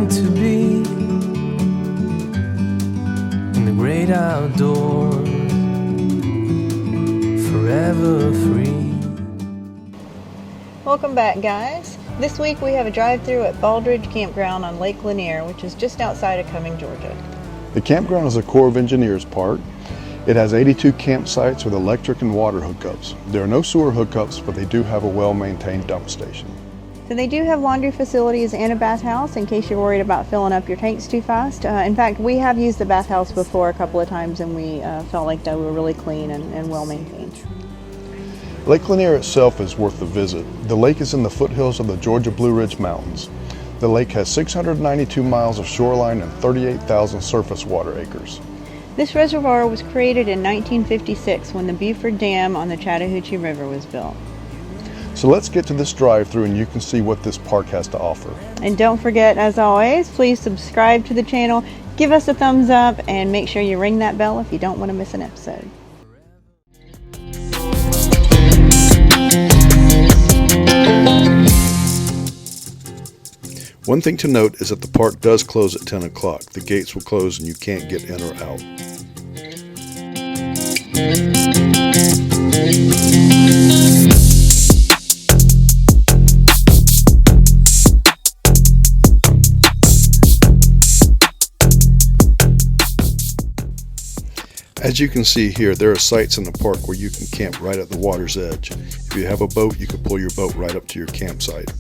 time to be in the great outdoors, forever free. Welcome back, guys. This week we have a drive-thru at Baldridge Campground on Lake Lanier, which is just outside of Cumming, Georgia. The campground is a Corps of Engineers park. It has 82 campsites with electric and water hookups. There are no sewer hookups, but they do have a well-maintained dump station. So they do have laundry facilities and a bathhouse in case you're worried about filling up your tanks too fast. In fact, we have used the bathhouse before a couple of times, and we felt like they were really clean and well-maintained. Lake Lanier itself is worth the visit. The lake is in the foothills of the Georgia Blue Ridge Mountains. The lake has 692 miles of shoreline and 38,000 surface water acres. This reservoir was created in 1956 when the Buford Dam on the Chattahoochee River was built. So let's get to this drive-thru and you can see what this park has to offer. And don't forget, as always, please subscribe to the channel, give us a thumbs up, and make sure you ring that bell if you don't want to miss an episode. One thing to note is that the park does close at 10 o'clock. The gates will close and you can't get in or out. As you can see here, there are sites in the park where you can camp right at the water's edge. If you have a boat, you can pull your boat right up to your campsite.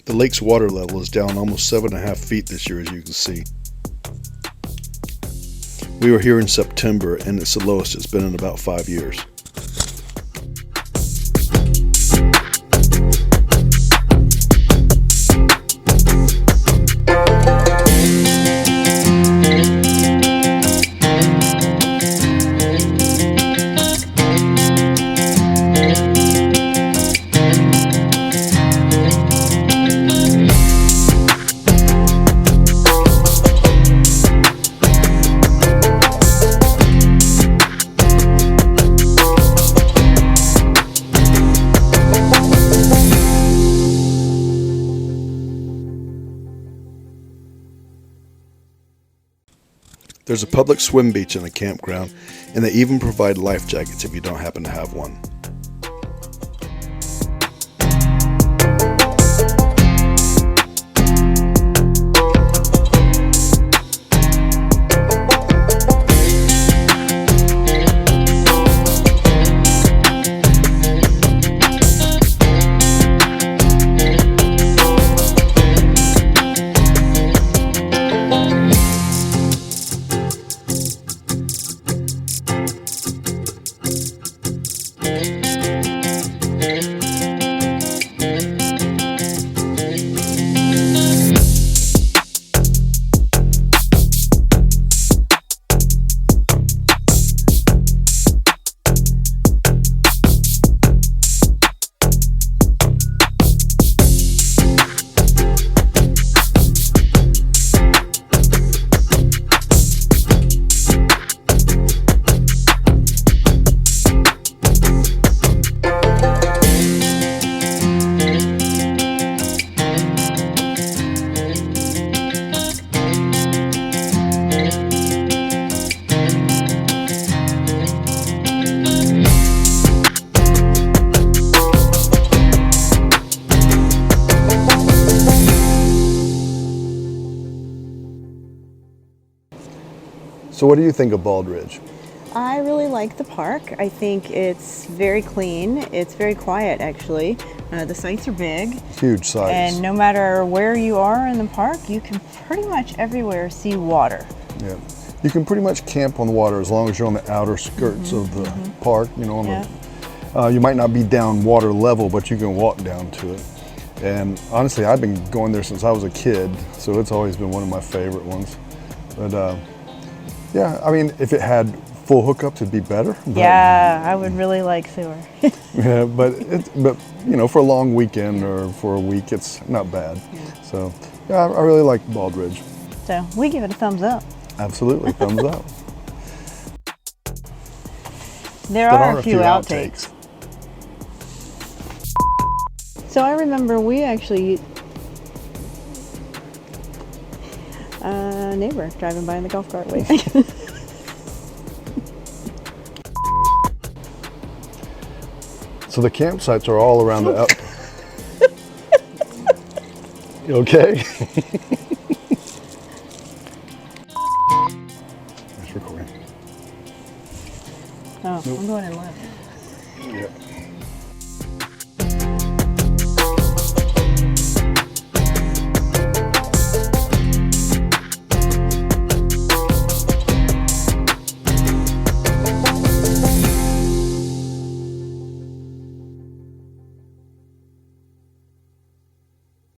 The lake's water level is down almost 7.5 feet this year, as you can see. We were here in September and it's the lowest it's been in about 5 years. There's a public swim beach in the campground, and they even provide life jackets if you don't happen to have one. So what do you think of Baldridge? I really like the park. I think it's very clean. It's very quiet, actually. The sites are big. Huge sites. And no matter where you are in the park, you can pretty much everywhere see water. Yeah. You can pretty much camp on the water as long as you're on the outer skirts of the park. You know, you might not be down water level, but you can walk down to it. And honestly, I've been going there since I was a kid, so it's always been one of my favorite ones. But yeah, I mean, if it had full hookups, it'd be better. But, Yeah, I would really like sewer. yeah, but you know, for a long weekend or for a week, it's not bad. So yeah, I really like Baldridge. So we give it a thumbs up. Absolutely, thumbs up. There are a few outtakes. So I remember we actually, a neighbor driving by in the golf cart waving. So the campsites are all around the out. You okay? It's recording. Oh, I'm going in left. Yeah.